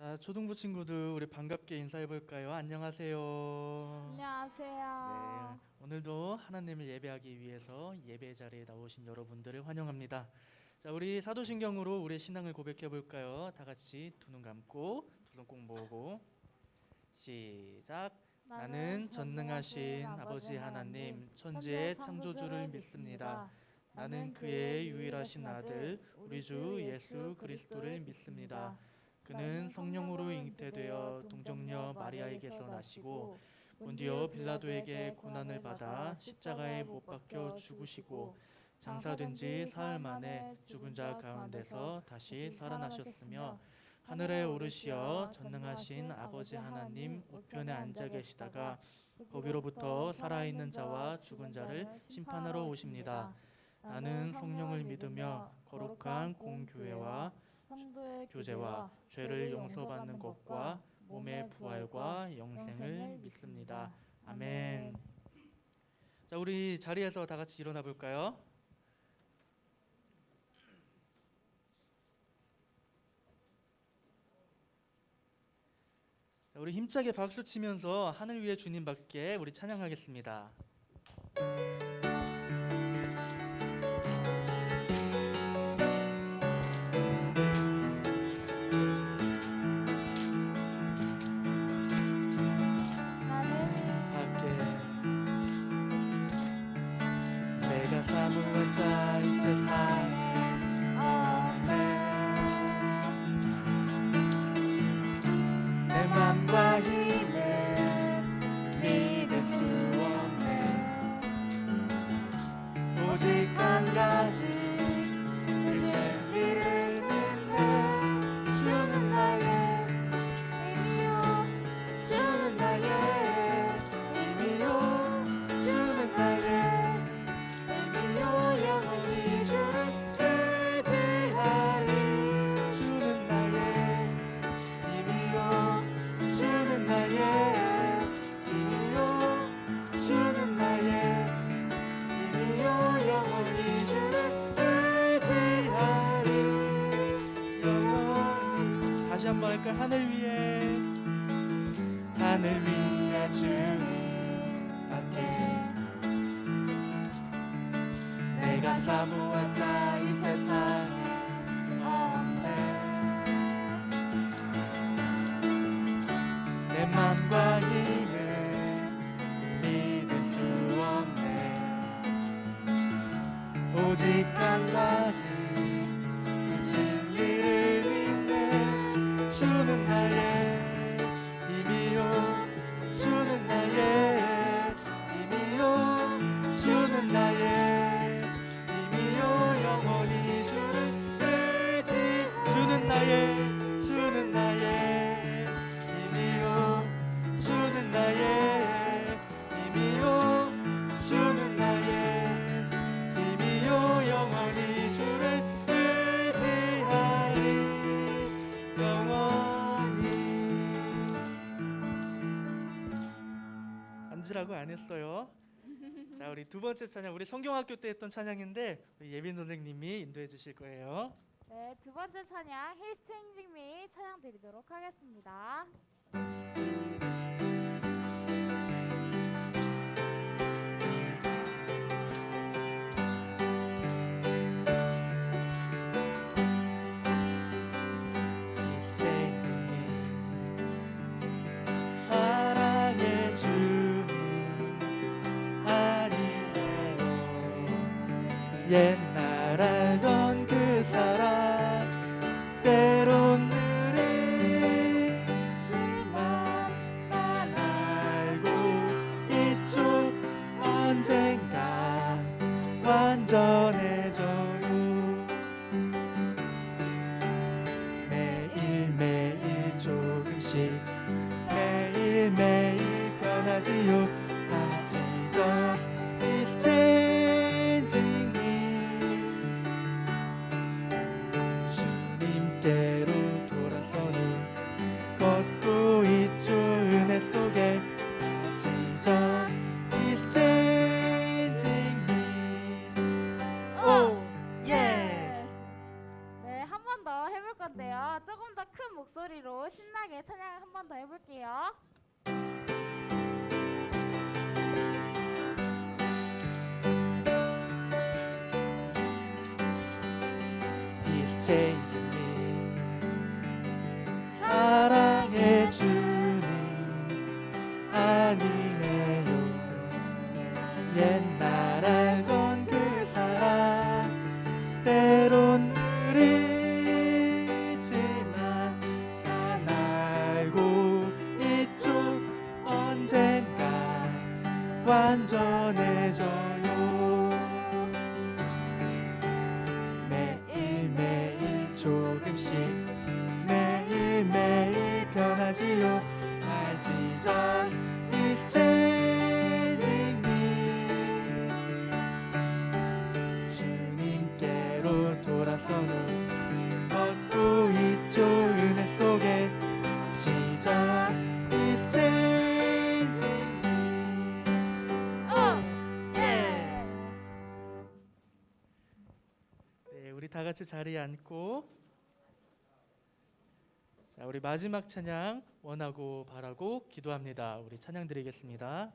자, 초등부 친구들 우리 반갑게 인사해 볼까요? 안녕하세요. 안녕하세요. 네, 오늘도 하나님을 예배하기 위해서 예배 자리에 나오신 여러분들을 환영합니다. 자, 우리 사도신경으로 우리의 신앙을 고백해 볼까요? 다 같이 두 눈 감고 두 손 꼭 모으고 시작. 나는 전능하신 아버지 하나님, 천지의 창조주를 믿습니다. 나는 그의 유일하신 아들, 우리 주 예수 그리스도를 믿습니다. 그는 성령으로 잉태되어 동정녀 마리아에게서 나시고 본디오 빌라도에게 고난을 받아 십자가에 못 박혀 죽으시고 장사된 지 사흘 만에 죽은 자 가운데서 다시 살아나셨으며 하늘에 오르시어 전능하신 아버지 하나님 우편에 앉아 계시다가 거기로부터 살아있는 자와 죽은 자를 심판하러 오십니다. 나는 성령을 믿으며 거룩한 공교회와 성도의 교제와 죄를 용서받는 것과 몸의 부활과 영생을 믿습니다. 아멘. 자, 우리 자리에서 다 같이 일어나 볼까요? 자, 우리 힘차게 박수 치면서 하늘 위에 주님밖에 우리 찬양하겠습니다. 내가 사모할 자 이 세상에 없네. 내 맘과 힘을 믿을 수 없네. 오직 한 가지 그 진리를 믿네. 주는 나의 힘이요 주는 나의 힘이요 주는 나의 힘이요 영원히 주를 의지하리. 주는 나의 힘이요 주는 나의 힘이요 주는 나의 힘이요 영원히 주를 의지하리. 영원히 다시 한번 할까요? 하늘 위에 주님 밖에 내가 사모할 자 이 세상에 없네. 내 맘과 힘을 믿을 수 없네. 오직 한 가지 그 진리를 믿네. 주는 나의 힘이요 주는 나의 힘이요 주는 나의 힘이요 영원히 주를 의지. 주는 나의 힘이요 주는 나의 힘이요 주는 나의 힘이요 영원히 주를 의지하리. 영원히. 앉으라고 안 했어요. 자, 우리 두 번째 찬양, 우리 성경학교 때 했던 찬양인데 우리 예빈 선생님이 인도해 주실 거예요. 네, 두 번째 찬양 He's Changing Me 찬양 드리도록 하겠습니다. He's changing me. 사랑의 주님 아니에요. 옛날 알던 그 사랑 때론 느리지만 난 알고 있죠. 언젠간 완전해져요. 매일매일 조금씩 매일매일 변하지요. 아, Jesus is changing me. 주님께로 돌아서는 걷고 있죠. 은혜 속에 Jesus is changing me. 오! 신나게 찬양 한 번 더 해볼게요. He's changing me. 사랑의 주님 아니에요. 옛날 알던 그 사랑 때론 느리지만 난 알고 있죠. 언젠가 완전해져요. 매일매일 조금씩 매일매일 변하지요. My Jesus is changing me. 주님께로 돌아선 후 걷고 있죠. 은혜 속에 Jesus is changing me. 예. 네, 우리 다 같이 자리에 앉고, 자, 우리 마지막 찬양 원하고 바라고 기도합니다. 우리 찬양 드리겠습니다.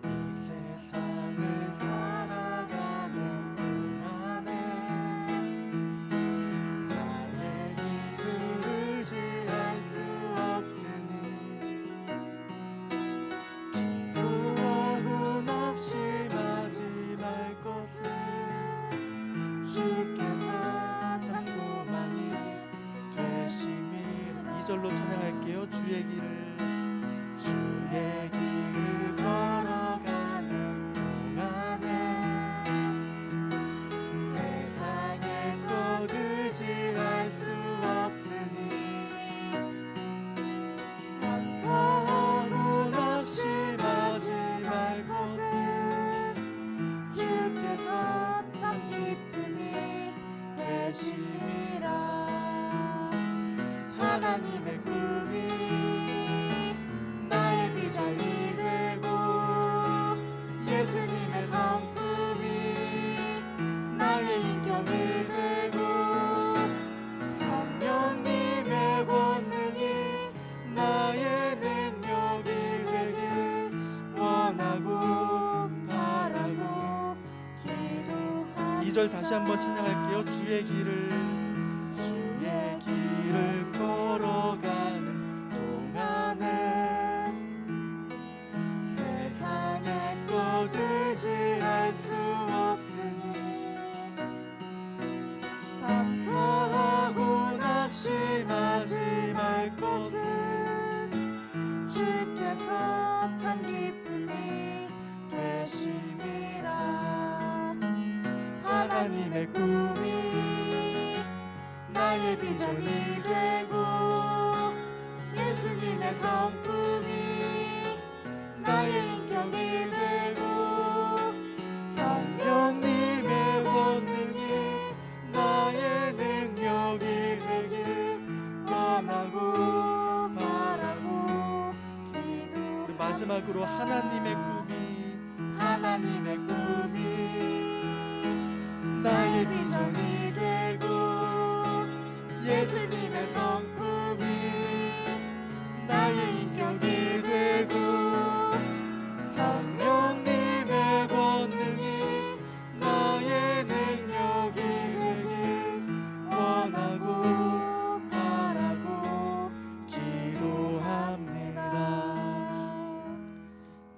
이 세상을 살아가는 동안에 나의 힘을 의지할 수 없으니 기도하고 낙심하지 말 것을 주께서 참 소망이 되심이라. 2절로 찬양할게요. 주의 길을 걸어가는 동안에 세상의 것 의지할 수 없으니 감사하고 낙심하지 말 것을 주께서 참 기쁨이 되심이라. 하나님의 꿈이 나의 비전이 되고 예수님의 성품이 나의 인격이 되고 성령님의 권능이 나의 능력이 되길 원하고 바라고 기도합니다. 2절 다시 한번 찬양할게요. 주의 길을 걸어가는 동안에 세상의 것 의지할 수 없으니 감사하고 낙심하지 말 것을 주께서 참 기쁨이 되심이라. 하나님의 꿈이 나의 비전이 되고 예수님의 성품이 나의 인격이 되고 성령님의 권능이 나의 능력이 되길 원하고 바라고 기도. 마지막으로 하나님의 꿈이 나의 비전이 되고 예수님의 성품이 나의 인격이 되고 성령님의 권능이 나의 능력이 되길 원하고 바라고 기도합니다.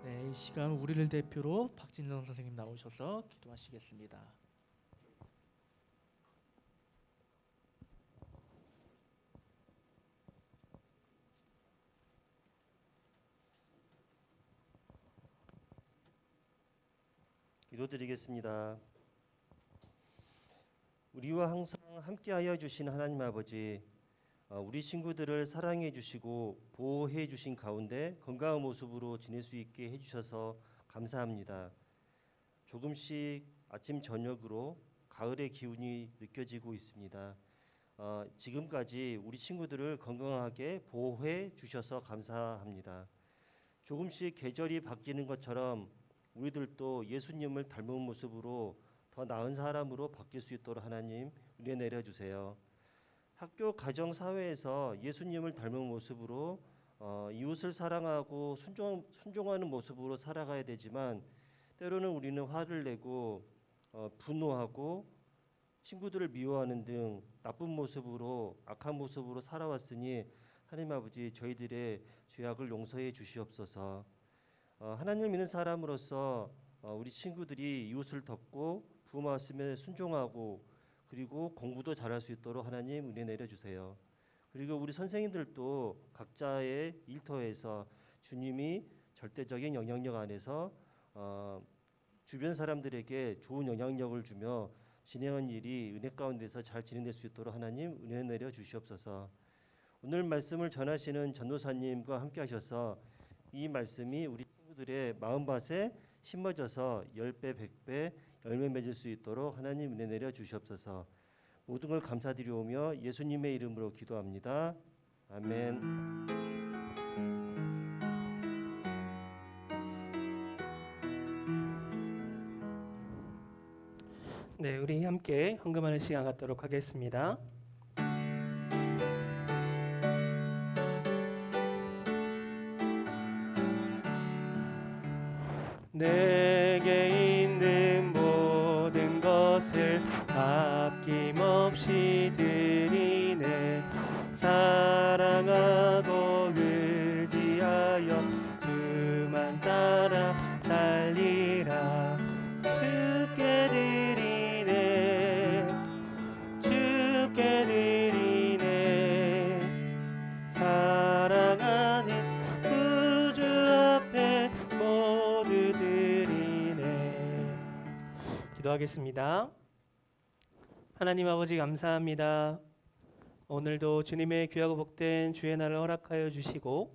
네, 이 시간 우리를 대표로 박진성 선생님 나오셔서 기도하시겠습니다. 기도드리겠습니다. 우리와 항상 함께하여 주신 하나님 아버지, 우리 친구들을 사랑해 주시고 보호해 주신 가운데 건강한 모습으로 지낼 수 있게 해주셔서 감사합니다. 조금씩 아침 저녁으로 가을의 기운이 느껴지고 있습니다. 지금까지 우리 친구들을 건강하게 보호해 주셔서 감사합니다. 조금씩 계절이 바뀌는 것처럼 우리들도 예수님을 닮은 모습으로 더 나은 사람으로 바뀔 수 있도록 하나님 은혜 내려주세요. 학교, 가정, 사회에서 예수님을 닮은 모습으로 이웃을 사랑하고 순종하는 모습으로 살아가야 되지만 때로는 우리는 화를 내고 분노하고 친구들을 미워하는 등 나쁜 모습으로 악한 모습으로 살아왔으니 하나님 아버지 저희들의 죄악을 용서해 주시옵소서. 하나님을 믿는 사람으로서 우리 친구들이 이웃을 돕고 부모 말씀에 순종하고 그리고 공부도 잘할 수 있도록 하나님 은혜 내려주세요. 그리고 우리 선생님들도 각자의 일터에서 주님이 절대적인 영향력 안에서 주변 사람들에게 좋은 영향력을 주며 진행한 일이 은혜 가운데서 잘 진행될 수 있도록 하나님 은혜 내려 주시옵소서. 오늘 말씀을 전하시는 전도사님과 함께 하셔서 이 말씀이 우리 친구들의 마음밭에 심어져서 10배, 100배 열매 맺을 수 있도록 하나님 은혜 내려 주시옵소서. 모든 걸 감사드리오며 예수님의 이름으로 기도합니다. 아멘. 네, 우리 함께 헌금하는 시간 갖도록 하겠습니다. 내게 있는 모든 것을 아낌없이 드리네. 사랑하고 의지하여 주만 따라 살리라. 주께 드리네, 주께 드리네. 사랑하는 구주 앞에 모두 드리네. 기도하겠습니다. 하나님 아버지 감사합니다. 오늘도 주님의 귀하고 복된 주의 날을 허락하여 주시고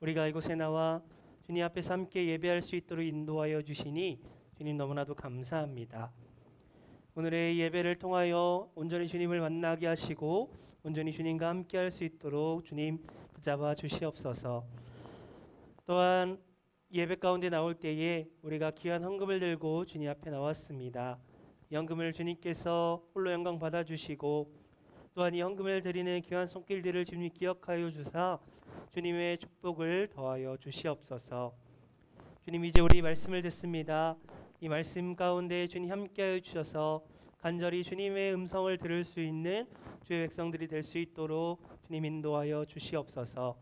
우리가 이곳에 나와 주님 앞에서 함께 예배할 수 있도록 인도하여 주시니 주님 너무나도 감사합니다. 오늘의 예배를 통하여 온전히 주님을 만나게 하시고 온전히 주님과 함께 할 수 있도록 주님 붙잡아 주시옵소서. 또한 예배 가운데 나올 때에 우리가 귀한 헌금을 들고 주님 앞에 나왔습니다. 이 헌금을 주님께서 홀로 영광 받아주시고 또한 이 헌금을 드리는 귀한 손길들을 주님 기억하여 주사 주님의 축복을 더하여 주시옵소서. 주님 이제 우리 말씀을 듣습니다. 이 말씀 가운데 주님 함께하여 주셔서 간절히 주님의 음성을 들을 수 있는 주의 백성들이 될 수 있도록 주님 인도하여 주시옵소서.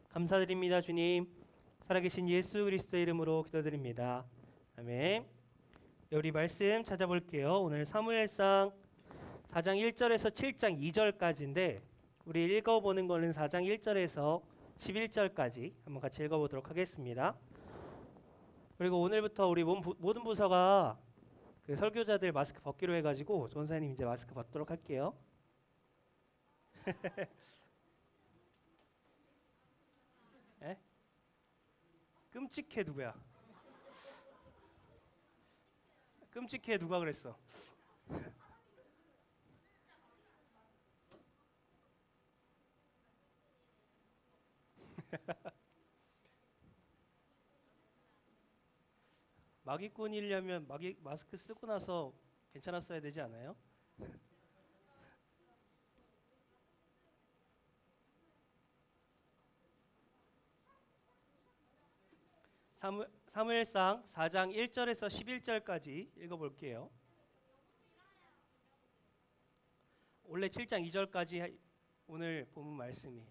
감사드립니다. 주님 살아계신 예수 그리스도의 이름으로 기도드립니다. 아멘. 우리 말씀 찾아볼게요. 오늘 사무엘상 4장 1절에서 7장 2절까지인데 우리 읽어보는 거는 4장 1절에서 11절까지 한번 같이 읽어보도록 하겠습니다. 그리고 오늘부터 우리 모든 부서가 그 설교자들 마스크 벗기로 해가지고 전사님 이제 마스크 벗도록 할게요. 에? 끔찍해 누구야? 끔찍해 누가 그랬어? 마기꾼이려면 마스크 쓰고 나서 괜찮았어야 되지 않아요? 사무엘상 4장 1절에서 11절까지 읽어볼게요. 원래 7장 2절까지 오늘 본문 말씀이에요.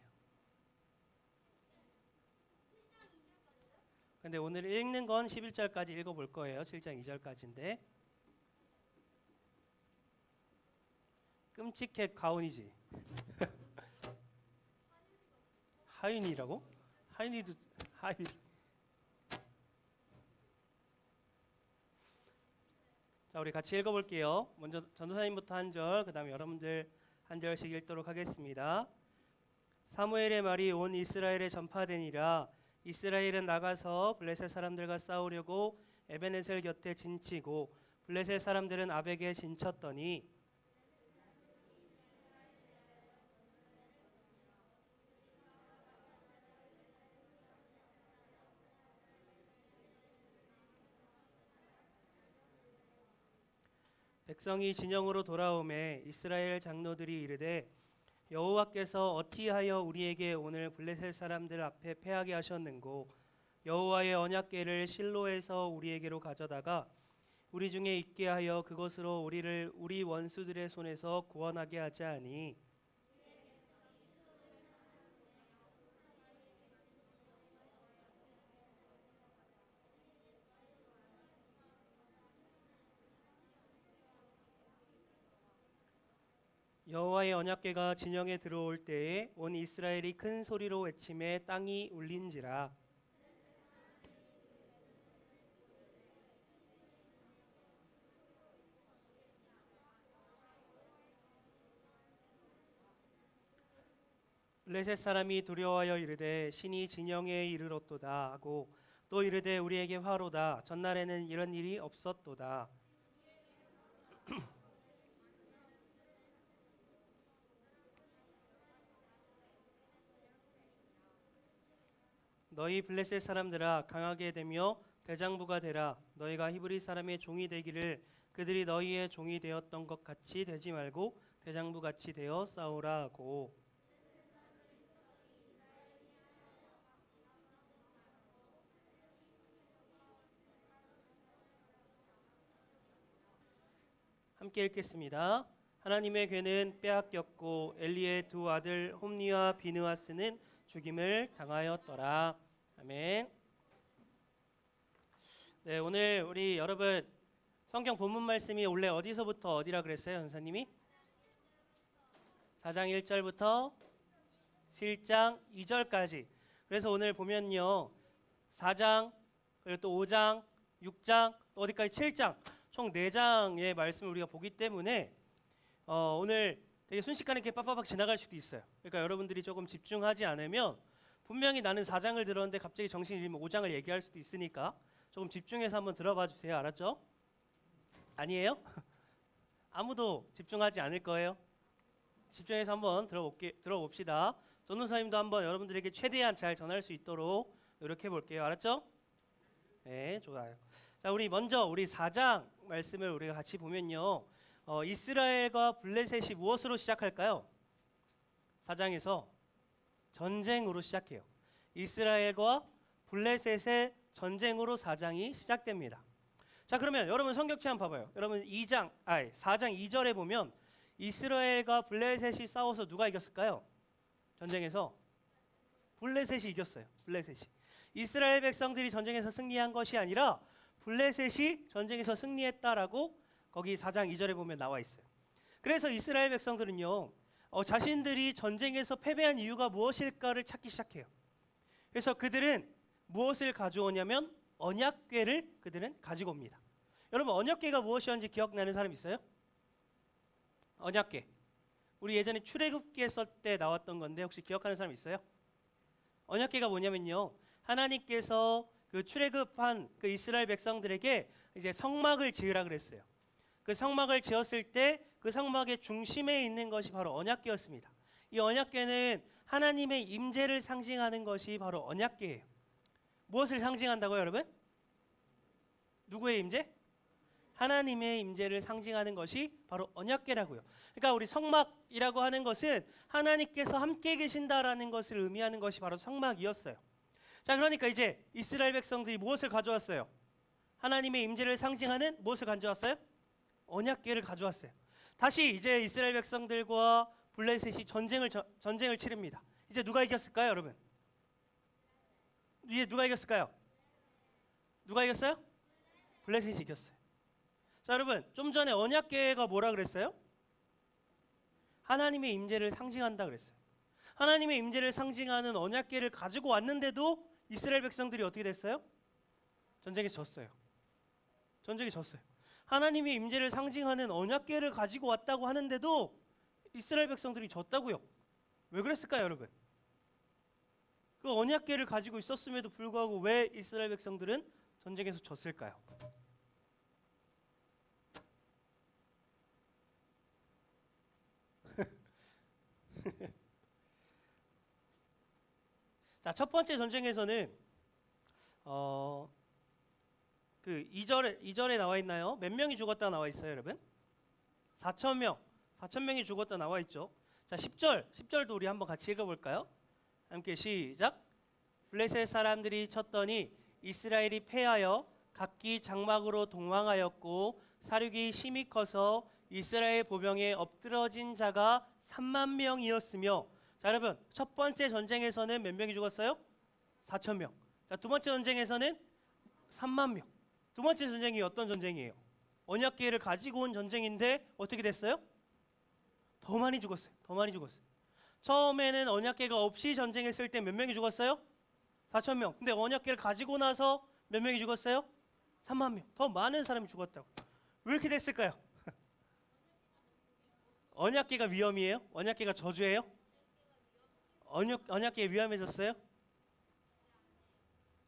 근데 오늘 읽는 건 11절까지 읽어볼 거예요. 7장 2절까지인데 끔찍해 가온이지. 하윤이라고? 하윤이도 하윤. 자, 우리 같이 읽어볼게요. 먼저 전도사님부터 한 절, 그 다음에 여러분들 한 절씩 읽도록 하겠습니다. 사무엘의 말이 온 이스라엘에 전파되니라. 이스라엘은 나가서 블레셋 사람들과 싸우려고 에베네셀 곁에 진치고 블레셋 사람들은 아벡에 진쳤더니 백성이 진영으로 돌아오매 이스라엘 장로들이 이르되 여호와께서 어찌하여 우리에게 오늘 블레셋 사람들 앞에 패하게 하셨는고 여호와의 언약궤를 실로에서 우리에게로 가져다가 우리 중에 있게 하여 그것으로 우리를 우리 원수들의 손에서 구원하게 하지 아니. 여호와의 언약궤가 진영에 들어올 때에 온 이스라엘이 큰 소리로 외치매 땅이 울린지라. 블레셋 사람이 두려워하여 이르되 신이 진영에 이르렀도다 하고 또 이르되 우리에게 화로다 전날에는 이런 일이 없었도다. 너희 블레셋 사람들아 강하게 되며 대장부가 되라. 너희가 히브리 사람의 종이 되기를 그들이 너희의 종이 되었던 것 같이 되지 말고 대장부 같이 되어 싸우라 하고. 함께 읽겠습니다. 하나님의 궤는 빼앗겼고 엘리의 두 아들 홈니와 비느하스는 죽임을 당하였더라. 아멘. 네, 오늘 우리 여러분 성경 본문 말씀이 원래 어디서부터 어디라 그랬어요, 연사님이? 4장 1절부터 7장 2절까지. 그래서 오늘 보면요, 4장 그리고 또 5장, 6장, 또 어디까지 7장, 총 4장의 말씀을 우리가 보기 때문에 오늘 되게 순식간에 이렇게 빠빠박 지나갈 수도 있어요. 그러니까 여러분들이 조금 집중하지 않으면 분명히 나는 4장을 들었는데 갑자기 정신이 잃으면 5장을 얘기할 수도 있으니까 조금 집중해서 한번 들어봐 주세요. 알았죠? 아니에요? 아무도 집중하지 않을 거예요. 집중해서 한번 들어봅시다. 전도사님도 한번 여러분들에게 최대한 잘 전할 수 있도록 노력해 볼게요. 알았죠? 네, 좋아요. 자, 우리 먼저 우리 4장 말씀을 우리가 같이 보면요. 이스라엘과 블레셋이 무엇으로 시작할까요? 4장에서 전쟁으로 시작해요. 이스라엘과 블레셋의 전쟁으로 4장이 시작됩니다. 자, 그러면 여러분 성경책 한번 봐봐요. 여러분 4장 2절에 보면 이스라엘과 블레셋이 싸워서 누가 이겼을까요? 전쟁에서 블레셋이 이겼어요. 블레셋이. 이스라엘 백성들이 전쟁에서 승리한 것이 아니라 블레셋이 전쟁에서 승리했다라고 거기 4장 2절에 보면 나와 있어요. 그래서 이스라엘 백성들은요, 자신들이 전쟁에서 패배한 이유가 무엇일까를 찾기 시작해요. 그래서 그들은 무엇을 가져오냐면 언약궤를 그들은 가지고 옵니다. 여러분 언약궤가 무엇이었는지 기억나는 사람 있어요? 언약궤. 우리 예전에 출애굽기 했을 때 나왔던 건데 혹시 기억하는 사람 있어요? 언약궤가 뭐냐면요, 하나님께서 그 출애굽한 그 이스라엘 백성들에게 이제 성막을 지으라 그랬어요. 그 성막을 지었을 때 그 성막의 중심에 있는 것이 바로 언약궤였습니다. 이 언약궤는 하나님의 임재를 상징하는 것이 바로 언약궤예요. 무엇을 상징한다고요, 여러분? 누구의 임재? 하나님의 임재를 상징하는 것이 바로 언약궤라고요. 그러니까 우리 성막이라고 하는 것은 하나님께서 함께 계신다라는 것을 의미하는 것이 바로 성막이었어요. 자, 그러니까 이제 이스라엘 백성들이 무엇을 가져왔어요? 하나님의 임재를 상징하는 무엇을 가져왔어요? 언약궤를 가져왔어요. 다시 이제 이스라엘 백성들과 블레셋이 전쟁을 치릅니다. 이제 누가 이겼을까요, 여러분? 이제 누가 이겼을까요? 누가 이겼어요? 블레셋이 이겼어요. 자, 여러분 좀 전에 언약궤가 뭐라 그랬어요? 하나님의 임재를 상징한다 그랬어요. 하나님의 임재를 상징하는 언약궤를 가지고 왔는데도 이스라엘 백성들이 어떻게 됐어요? 전쟁에서 졌어요. 전쟁에 졌어요. 하나님의 임재를 상징하는 언약궤를 가지고 왔다고 하는데도 이스라엘 백성들이 졌다고요. 왜 그랬을까요, 여러분? 그 언약궤를 가지고 있었음에도 불구하고 왜 이스라엘 백성들은 전쟁에서 졌을까요? 자, 첫 번째 전쟁에서는 그 2절에 나와 있나요? 몇 명이 죽었다 나와 있어요, 여러분? 4천 명. 4천 명이 죽었다 나와 있죠. 자, 10절도 우리 한번 같이 읽어 볼까요? 함께 시작. 블레셋 사람들이 쳤더니 이스라엘이 패하여 각기 장막으로 동왕하였고 사륙이 심히 커서 이스라엘 보병에 엎드러진 자가 3만 명이었으며. 자, 여러분, 첫 번째 전쟁에서는 몇 명이 죽었어요? 4천 명. 자, 두 번째 전쟁에서는 3만 명. 두 번째 전쟁이 어떤 전쟁이에요? 언약궤를 가지고 온 전쟁인데 어떻게 됐어요? 더 많이 죽었어요. 더 많이 죽었어요. 처음에는 언약궤가 없이 전쟁했을 때 몇 명이 죽었어요? 4천 명. 근데 언약궤를 가지고 나서 몇 명이 죽었어요? 3만 명. 더 많은 사람이 죽었다고. 왜 이렇게 됐을까요? 언약궤가 위험이에요? 언약궤가 저주예요? 언약궤 위험해졌어요?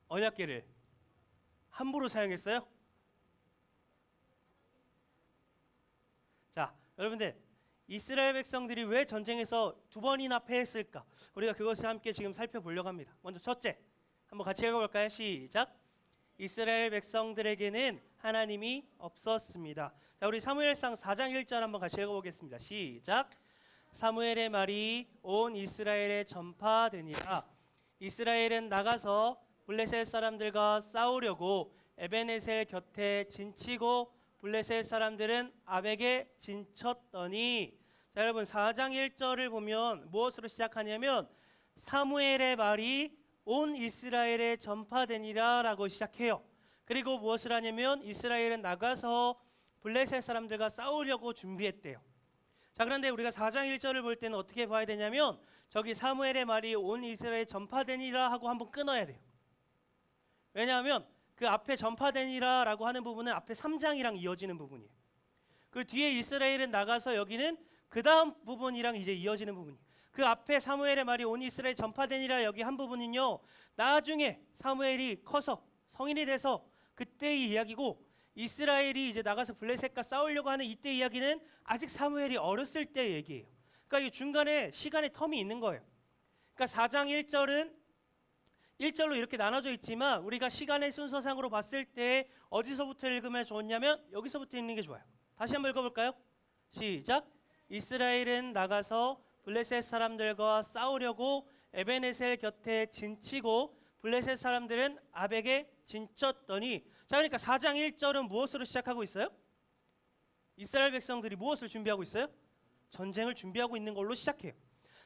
언약궤를 함부로 사용했어요? 자, 여러분들, 이스라엘 백성들이 왜 전쟁에서 두 번이나 패했을까? 우리가 그것을 함께 지금 살펴보려고 합니다. 먼저 첫째, 한번 같이 읽어볼까요? 시작. 이스라엘 백성들에게는 하나님이 없었습니다. 자, 우리 사무엘상 4장 1절 한번 같이 읽어보겠습니다. 시작. 사무엘의 말이 온 이스라엘에 전파되니라. 이스라엘은 나가서 블레셋 사람들과 싸우려고 에베네셀 곁에 진치고 블레셋 사람들은 아벡에 진쳤더니. 자, 여러분, 4장 1절을 보면 무엇으로 시작하냐면 사무엘의 말이 온 이스라엘에 전파되니라 라고 시작해요. 그리고 무엇을 하냐면 이스라엘은 나가서 블레셋 사람들과 싸우려고 준비했대요. 자, 그런데 우리가 4장 1절을 볼 때는 어떻게 봐야 되냐면 저기 사무엘의 말이 온 이스라엘에 전파되니라 하고 한번 끊어야 돼요. 왜냐하면 그 앞에 전파되니라 라고 하는 부분은 앞에 3장이랑 이어지는 부분이에요. 그 뒤에 이스라엘은 나가서 여기는 그 다음 부분이랑 이제 이어지는 부분이에요. 그 앞에 사무엘의 말이 온 이스라엘 전파되니라 여기 한 부분은요, 나중에 사무엘이 커서 성인이 돼서 그때의 이야기고, 이스라엘이 이제 나가서 블레셋과 싸우려고 하는 이때 이야기는 아직 사무엘이 어렸을 때 얘기예요. 그러니까 이 중간에 시간의 텀이 있는 거예요. 그러니까 4장 1절은 1절로 이렇게 나눠져 있지만 우리가 시간의 순서상으로 봤을 때 어디서부터 읽으면 좋냐면 여기서부터 읽는 게 좋아요. 다시 한번 읽어볼까요? 시작. 이스라엘은 나가서 블레셋 사람들과 싸우려고 에베네셀 곁에 진치고 블레셋 사람들은 아벡에 진쳤더니. 자, 그러니까 4장 1절은 무엇으로 시작하고 있어요? 이스라엘 백성들이 무엇을 준비하고 있어요? 전쟁을 준비하고 있는 걸로 시작해요.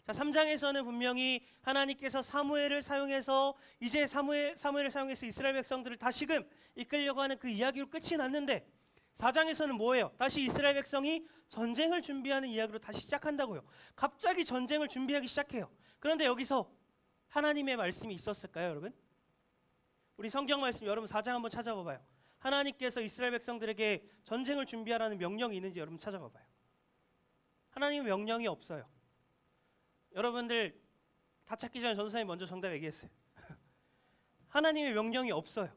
자, 3장에서는 분명히 하나님께서 사무엘을 사용해서 이제 사무엘을 사용해서 이스라엘 백성들을 다시금 이끌려고 하는 그 이야기로 끝이 났는데, 4장에서는 뭐예요? 다시 이스라엘 백성이 전쟁을 준비하는 이야기로 다시 시작한다고요. 갑자기 전쟁을 준비하기 시작해요. 그런데 여기서 하나님의 말씀이 있었을까요, 여러분? 우리 성경 말씀 여러분 4장 한번 찾아봐봐요. 하나님께서 이스라엘 백성들에게 전쟁을 준비하라는 명령이 있는지 여러분 찾아봐봐요. 하나님의 명령이 없어요. 여러분들 다 찾기 전에 전도사님 먼저 정답 얘기했어요. 하나님의 명령이 없어요.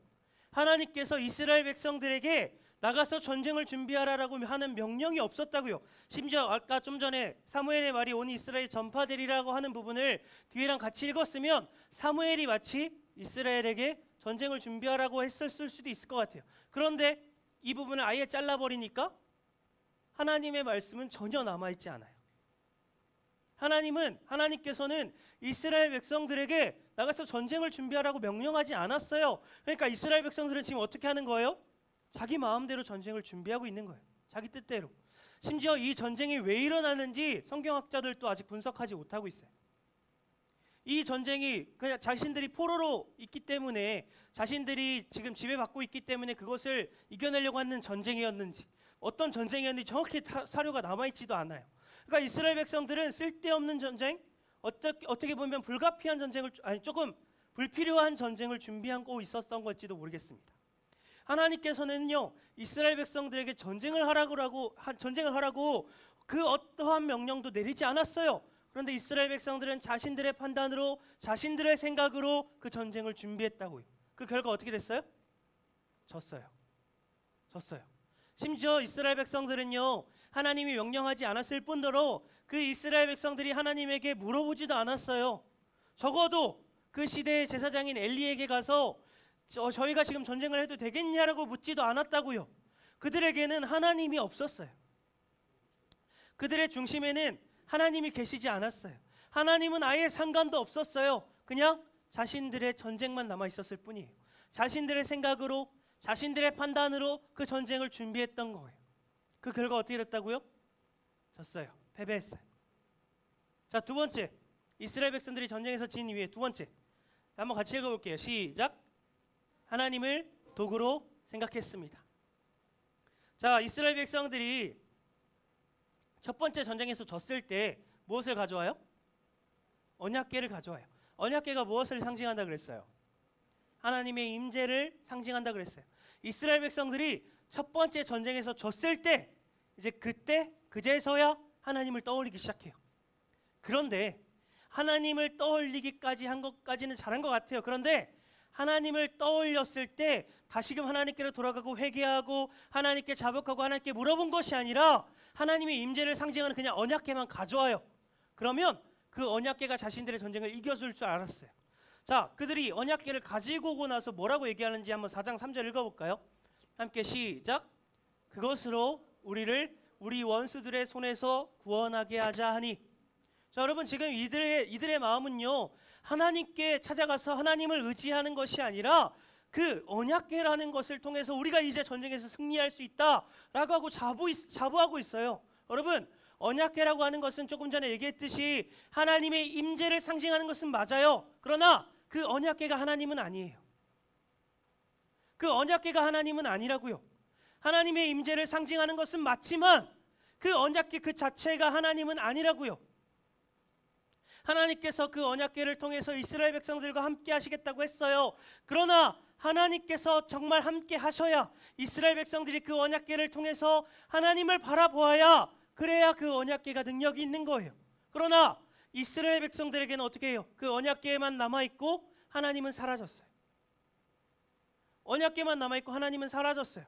하나님께서 이스라엘 백성들에게 나가서 전쟁을 준비하라라고 하는 명령이 없었다고요. 심지어 아까 좀 전에 사무엘의 말이 온 이스라엘 전파되리라고 하는 부분을 뒤에랑 같이 읽었으면 사무엘이 마치 이스라엘에게 전쟁을 준비하라고 했을 수도 있을 것 같아요. 그런데 이 부분을 아예 잘라버리니까 하나님의 말씀은 전혀 남아있지 않아요. 하나님께서는 이스라엘 백성들에게 나가서 전쟁을 준비하라고 명령하지 않았어요. 그러니까 이스라엘 백성들은 지금 어떻게 하는 거예요? 자기 마음대로 전쟁을 준비하고 있는 거예요. 자기 뜻대로. 심지어 이 전쟁이 왜 일어나는지 성경학자들도 아직 분석하지 못하고 있어요. 이 전쟁이 그냥 자신들이 포로로 있기 때문에, 자신들이 지금 지배받고 있기 때문에 그것을 이겨내려고 하는 전쟁이었는지, 어떤 전쟁이었는지 정확히 사료가 남아있지도 않아요. 그러니까 이스라엘 백성들은 쓸데없는 전쟁, 어떻게 보면 불가피한 전쟁을, 조금 불필요한 전쟁을 준비하고 있었던 걸지도 모르겠습니다. 하나님께서는요, 이스라엘 백성들에게 전쟁을 하라고 그 어떠한 명령도 내리지 않았어요. 그런데 이스라엘 백성들은 자신들의 판단으로, 자신들의 생각으로 그 전쟁을 준비했다고요. 그 결과 어떻게 됐어요? 졌어요. 심지어 이스라엘 백성들은요, 하나님이 명령하지 않았을 뿐더러 그 이스라엘 백성들이 하나님에게 물어보지도 않았어요. 적어도 그 시대의 제사장인 엘리에게 가서 저희가 지금 전쟁을 해도 되겠냐라고 묻지도 않았다고요. 그들에게는 하나님이 없었어요. 그들의 중심에는 하나님이 계시지 않았어요. 하나님은 아예 상관도 없었어요. 그냥 자신들의 전쟁만 남아 있었을 뿐이에요. 자신들의 생각으로, 자신들의 판단으로 그 전쟁을 준비했던 거예요. 그 결과 어떻게 됐다고요? 졌어요. 패배했어요. 자, 두 번째, 이스라엘 백성들이 전쟁에서 진 이후에 두 번째, 한번 같이 읽어볼게요. 시작. 하나님을 도구로 생각했습니다. 자, 이스라엘 백성들이 첫 번째 전쟁에서 졌을 때 무엇을 가져와요? 언약궤를 가져와요. 언약궤가 무엇을 상징한다 그랬어요? 하나님의 임재를 상징한다 그랬어요. 이스라엘 백성들이 첫 번째 전쟁에서 졌을 때 이제 그제서야 하나님을 떠올리기 시작해요. 그런데 하나님을 떠올리기까지 한 것까지는 잘한 것 같아요. 그런데 하나님을 떠올렸을 때 다시금 하나님께로 돌아가고 회개하고 하나님께 자복하고 하나님께 물어본 것이 아니라 하나님의 임재를 상징하는 그냥 언약궤만 가져와요. 그러면 그 언약궤가 자신들의 전쟁을 이겨줄 줄 알았어요. 자, 그들이 언약궤를 가지고 오고 나서 뭐라고 얘기하는지 한번 4장 3절 읽어볼까요? 함께 시작. 그것으로 우리를 우리 원수들의 손에서 구원하게 하자 하니. 자, 여러분 지금 이들의 마음은요, 하나님께 찾아가서 하나님을 의지하는 것이 아니라 그 언약궤라는 것을 통해서 우리가 이제 전쟁에서 승리할 수 있다라고 하고 자부하고 있어요. 여러분, 언약궤라고 하는 것은 조금 전에 얘기했듯이 하나님의 임재를 상징하는 것은 맞아요. 그러나 그 언약궤가 하나님은 아니에요. 그 언약궤가 하나님은 아니라고요. 하나님의 임재를 상징하는 것은 맞지만 그 언약궤 그 자체가 하나님은 아니라고요. 하나님께서 그 언약궤를 통해서 이스라엘 백성들과 함께 하시겠다고 했어요. 그러나 하나님께서 정말 함께 하셔야 이스라엘 백성들이 그 언약궤를 통해서 하나님을 바라보아야 그래야 그 언약궤가 능력이 있는 거예요. 그러나 이스라엘 백성들에게는 어떻게 해요? 그 언약궤만 남아있고 하나님은 사라졌어요. 언약궤만 남아있고 하나님은 사라졌어요.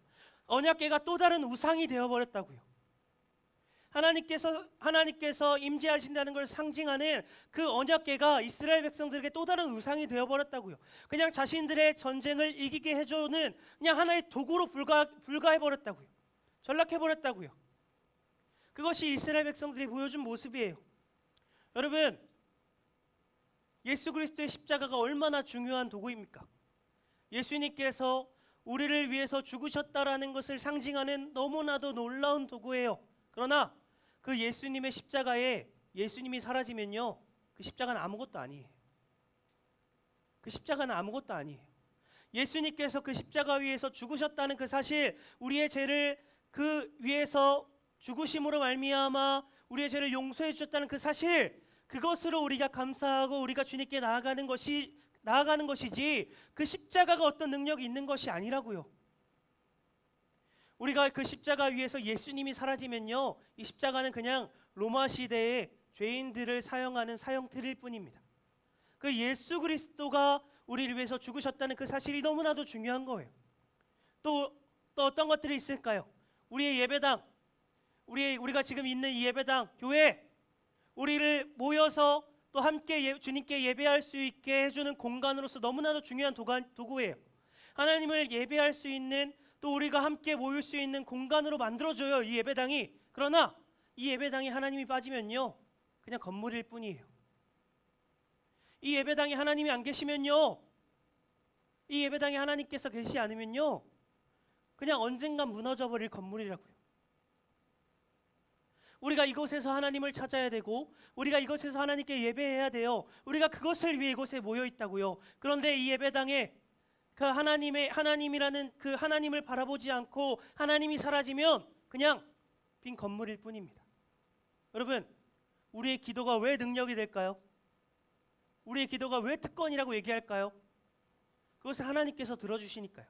언약궤가 또 다른 우상이 되어버렸다고요. 하나님께서 임재하신다는 걸 상징하는 그 언약궤가 이스라엘 백성들에게 또 다른 우상이 되어버렸다고요. 그냥 자신들의 전쟁을 이기게 해주는 그냥 하나의 도구로 불과해버렸다고요. 전락해버렸다고요. 그것이 이스라엘 백성들이 보여준 모습이에요. 여러분, 예수 그리스도의 십자가가 얼마나 중요한 도구입니까? 예수님께서 우리를 위해서 죽으셨다라는 것을 상징하는 너무나도 놀라운 도구예요. 그러나 그 예수님의 십자가에 예수님이 사라지면요, 그 십자가는 아무것도 아니에요. 그 십자가는 아무것도 아니에요. 예수님께서 그 십자가 위에서 죽으셨다는 그 사실, 우리의 죄를 그 위에서 죽으심으로 말미암아 우리의 죄를 용서해 주셨다는 그 사실, 그것으로 우리가 감사하고 우리가 주님께 나아가는 것이지 그 십자가가 어떤 능력이 있는 것이 아니라고요. 우리가 그 십자가 위에서 예수님이 사라지면요, 이 십자가는 그냥 로마 시대의 죄인들을 사형하는 사형틀일 뿐입니다. 그 예수 그리스도가 우리를 위해서 죽으셨다는 그 사실이 너무나도 중요한 거예요. 또 어떤 것들이 있을까요? 우리의 예배당, 우리가 지금 있는 이 예배당, 교회, 우리를 모여서 또 함께 주님께 예배할 수 있게 해주는 공간으로서 너무나도 중요한 도구예요. 하나님을 예배할 수 있는, 또 우리가 함께 모일 수 있는 공간으로 만들어줘요, 이 예배당이. 그러나 이 예배당에 하나님이 빠지면요, 그냥 건물일 뿐이에요. 이 예배당에 하나님이 안 계시면요, 이 예배당에 하나님께서 계시지 않으면요, 그냥 언젠간 무너져버릴 건물이라고요. 우리가 이곳에서 하나님을 찾아야 되고 우리가 이곳에서 하나님께 예배해야 돼요. 우리가 그것을 위해 이곳에 모여 있다고요. 그런데 이 예배당에 그 하나님이라는 그 하나님을 바라보지 않고 하나님이 사라지면 그냥 빈 건물일 뿐입니다. 여러분, 우리의 기도가 왜 능력이 될까요? 우리의 기도가 왜 특권이라고 얘기할까요? 그것을 하나님께서 들어주시니까요.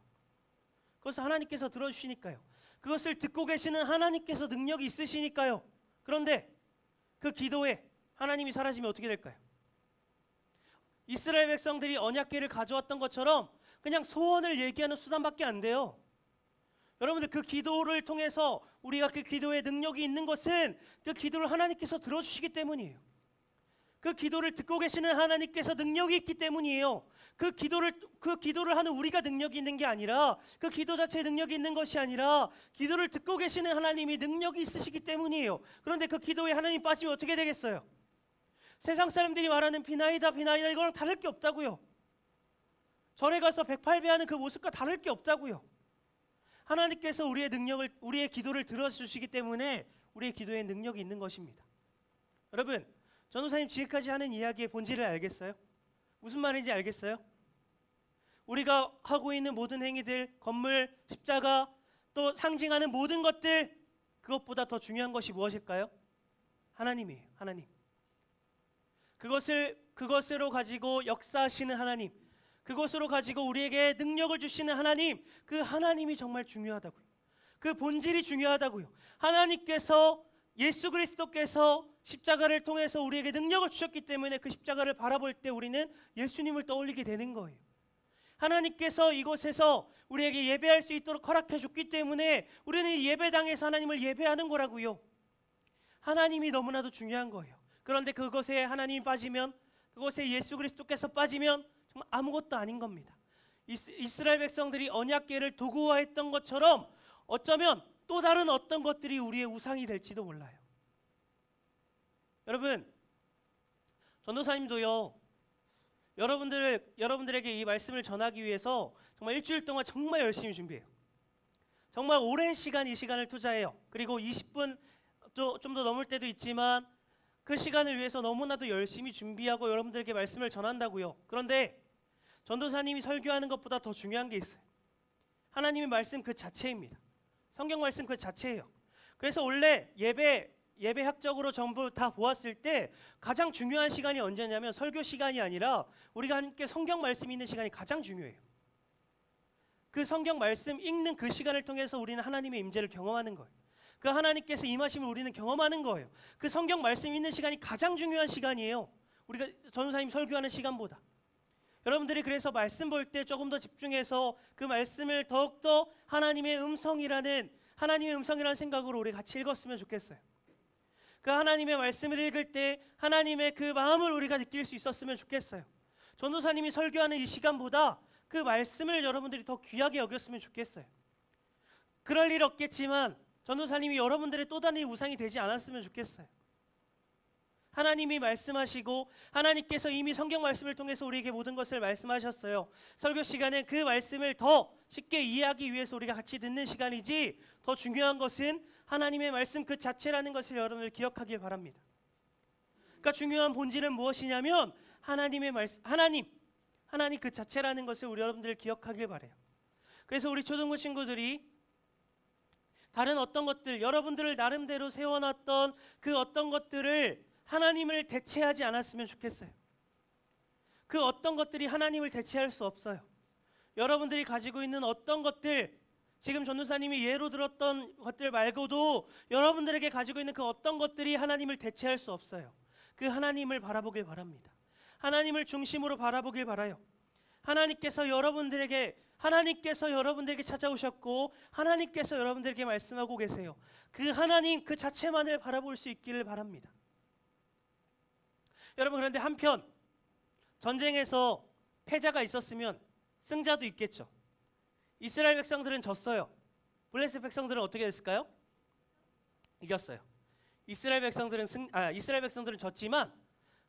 그것을 하나님께서 들어주시니까요. 그것을 듣고 계시는 하나님께서 능력이 있으시니까요. 그런데 그 기도에 하나님이 사라지면 어떻게 될까요? 이스라엘 백성들이 언약궤를 가져왔던 것처럼 그냥 소원을 얘기하는 수단밖에 안 돼요. 여러분들, 그 기도를 통해서 우리가 그 기도에 능력이 있는 것은 그 기도를 하나님께서 들어주시기 때문이에요. 그 기도를 듣고 계시는 하나님께서 능력이 있기 때문이에요. 그 기도를 하는 우리가 능력이 있는 게 아니라, 그 기도 자체에 능력이 있는 것이 아니라 기도를 듣고 계시는 하나님이 능력이 있으시기 때문이에요. 그런데 그 기도에 하나님 빠지면 어떻게 되겠어요? 세상 사람들이 말하는 비나이다 비나이다 이거랑 다를 게 없다고요. 절에 가서 108배하는 그 모습과 다를 게 없다고요. 하나님께서 우리의 기도를 들어주시기 때문에 우리의 기도에 능력이 있는 것입니다. 여러분, 전도사님 지금까지 하는 이야기의 본질을 알겠어요? 무슨 말인지 알겠어요? 우리가 하고 있는 모든 행위들, 건물, 십자가, 또 상징하는 모든 것들, 그것보다 더 중요한 것이 무엇일까요? 하나님이에요. 하나님. 그것으로 가지고 역사하시는 하나님, 그것으로 가지고 우리에게 능력을 주시는 하나님, 그 하나님이 정말 중요하다고요. 그 본질이 중요하다고요. 하나님께서, 예수 그리스도께서 십자가를 통해서 우리에게 능력을 주셨기 때문에 그 십자가를 바라볼 때 우리는 예수님을 떠올리게 되는 거예요. 하나님께서 이곳에서 우리에게 예배할 수 있도록 허락해 줬기 때문에 우리는 이 예배당에서 하나님을 예배하는 거라고요. 하나님이 너무나도 중요한 거예요. 그런데 그것에 하나님이 빠지면, 그것에 예수 그리스도께서 빠지면 정말 아무것도 아닌 겁니다. 이스라엘 백성들이 언약궤를 도구화했던 것처럼 어쩌면 또 다른 어떤 것들이 우리의 우상이 될지도 몰라요. 여러분, 전도사님도요, 여러분들에게 이 말씀을 전하기 위해서 정말 일주일 동안 정말 열심히 준비해요. 정말 오랜 시간 이 시간을 투자해요. 그리고 20분 좀 더 넘을 때도 있지만 그 시간을 위해서 너무나도 열심히 준비하고 여러분들에게 말씀을 전한다고요. 그런데 전도사님이 설교하는 것보다 더 중요한 게 있어요. 하나님의 말씀 그 자체입니다. 성경 말씀 그 자체예요. 그래서 원래 예배학적으로 전부 다 보았을 때 가장 중요한 시간이 언제냐면 설교 시간이 아니라 우리가 함께 성경 말씀이 있는 시간이 가장 중요해요. 그 성경 말씀 읽는 그 시간을 통해서 우리는 하나님의 임재를 경험하는 거예요. 그 하나님께서 임하심을 우리는 경험하는 거예요. 그 성경 말씀 있는 시간이 가장 중요한 시간이에요. 우리가 전도사님 설교하는 시간보다. 여러분들이 그래서 말씀 볼 때 조금 더 집중해서 그 말씀을 더욱더 하나님의 음성이라는 생각으로 우리 같이 읽었으면 좋겠어요. 그 하나님의 말씀을 읽을 때 하나님의 그 마음을 우리가 느낄 수 있었으면 좋겠어요. 전도사님이 설교하는 이 시간보다 그 말씀을 여러분들이 더 귀하게 여겼으면 좋겠어요. 그럴 일 없겠지만 전도사님이 여러분들의 또 다른 우상이 되지 않았으면 좋겠어요. 하나님이 말씀하시고 하나님께서 이미 성경 말씀을 통해서 우리에게 모든 것을 말씀하셨어요. 설교 시간은 그 말씀을 더 쉽게 이해하기 위해서 우리가 같이 듣는 시간이지, 더 중요한 것은 하나님의 말씀 그 자체라는 것을 여러분들 기억하길 바랍니다. 그러니까 중요한 본질은 무엇이냐면 하나님의 말씀, 하나님 그 자체라는 것을 우리 여러분들 기억하길 바래요. 그래서 우리 초등부 친구들이 다른 어떤 것들, 여러분들을 나름대로 세워놨던 그 어떤 것들을 하나님을 대체하지 않았으면 좋겠어요. 그 어떤 것들이 하나님을 대체할 수 없어요. 여러분들이 가지고 있는 어떤 것들, 지금 전도사님이 예로 들었던 것들 말고도 여러분들에게 가지고 있는 그 어떤 것들이 하나님을 대체할 수 없어요. 그 하나님을 바라보길 바랍니다. 하나님을 중심으로 바라보길 바라요. 하나님께서 여러분들에게 찾아오셨고 하나님께서 여러분들에게 말씀하고 계세요. 그 하나님 그 자체만을 바라볼 수 있기를 바랍니다. 여러분, 그런데 한편 전쟁에서 패자가 있었으면 승자도 있겠죠. 이스라엘 백성들은 졌어요. 블레셋 백성들은 어떻게 됐을까요? 이겼어요. 이스라엘 백성들은 졌지만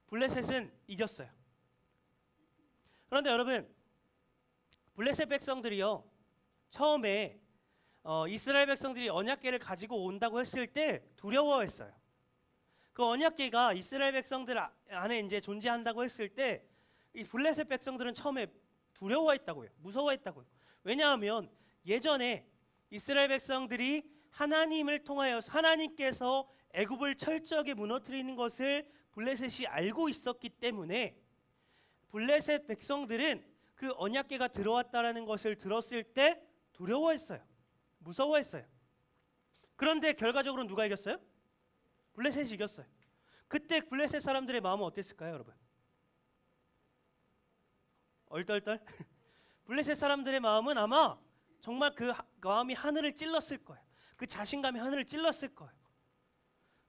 블레셋은 이겼어요. 그런데 여러분, 블레셋 백성들이요, 처음에 이스라엘 백성들이 언약궤를 가지고 온다고 했을 때 두려워했어요. 그 언약궤가 이스라엘 백성들 안에 이제 존재한다고 했을 때 이 블레셋 백성들은 처음에 두려워했다고요. 무서워했다고요. 왜냐하면 예전에 이스라엘 백성들이 하나님을 통하여 하나님께서 애굽을 철저하게 무너뜨리는 것을 블레셋이 알고 있었기 때문에 블레셋 백성들은 그 언약궤가 들어왔다라는 것을 들었을 때 두려워했어요. 무서워했어요. 그런데 결과적으로 누가 이겼어요? 블레셋이 이겼어요. 그때 블레셋 사람들의 마음은 어땠을까요, 여러분? 얼떨떨? 블레셋 사람들의 마음은 아마 정말 그 마음이 하늘을 찔렀을 거예요. 그 자신감이 하늘을 찔렀을 거예요.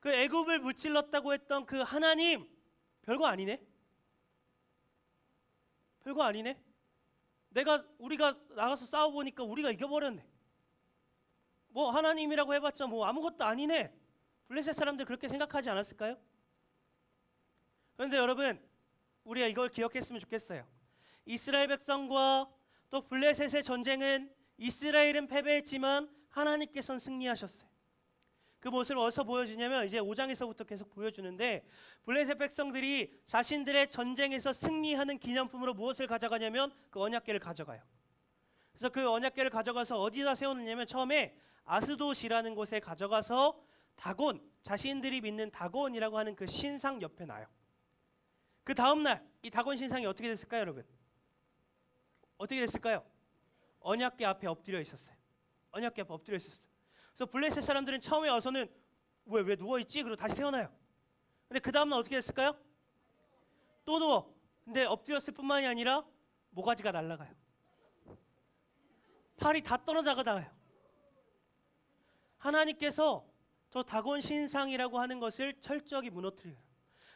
그 애굽을 무찔렀다고 했던 그 하나님, 별거 아니네. 별거 아니네. 우리가 나가서 싸워보니까 우리가 이겨버렸네. 뭐 하나님이라고 해봤자 뭐 아무것도 아니네. 블레셋 사람들 그렇게 생각하지 않았을까요? 그런데 여러분, 우리가 이걸 기억했으면 좋겠어요. 이스라엘 백성과 또 블레셋의 전쟁은 이스라엘은 패배했지만 하나님께서는 승리하셨어요. 그 모습을 어디서 보여주냐면 이제 5장에서부터 계속 보여주는데, 블레셋 백성들이 자신들의 전쟁에서 승리하는 기념품으로 무엇을 가져가냐면 그 언약궤를 가져가요. 그래서 그 언약궤를 가져가서 어디다 세워놓냐면 처음에 아스돗이라는 곳에 가져가서 다곤, 자신들이 믿는 다곤이라고 하는 그 신상 옆에 놔요. 그 다음날 이 다곤 신상이 어떻게 됐을까요, 여러분? 어떻게 됐을까요? 언약궤 앞에 엎드려 있었어요. 언약궤 앞에 엎드려 있었어요. 그래서 블레셋 사람들은 처음에 와서는 왜 누워 있지? 그리고 다시 세워놔요. 근데 그 다음날 어떻게 됐을까요? 또 누워. 근데 엎드렸을 뿐만이 아니라 모가지가 날아가요. 팔이 다 떨어져 나가요. 하나님께서 저 다곤 신상이라고 하는 것을 철저하게 무너뜨려요.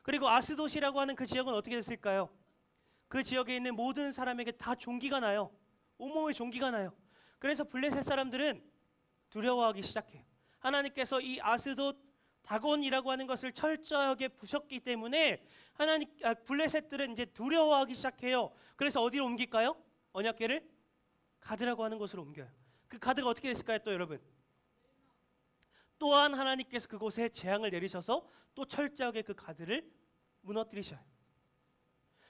그리고 아스돗이라고 하는 그 지역은 어떻게 됐을까요? 그 지역에 있는 모든 사람에게 다 종기가 나요. 온몸에 종기가 나요. 그래서 블레셋 사람들은 두려워하기 시작해요. 하나님께서 이 아스돗, 다곤이라고 하는 것을 철저하게 부셨기 때문에 블레셋들은 이제 두려워하기 시작해요. 그래서 어디로 옮길까요? 언약궤를 가드라고 하는 곳으로 옮겨요. 그 가드가 어떻게 됐을까요, 또 여러분? 또한 하나님께서 그곳에 재앙을 내리셔서 또 철저하게 그 가드를 무너뜨리셔요.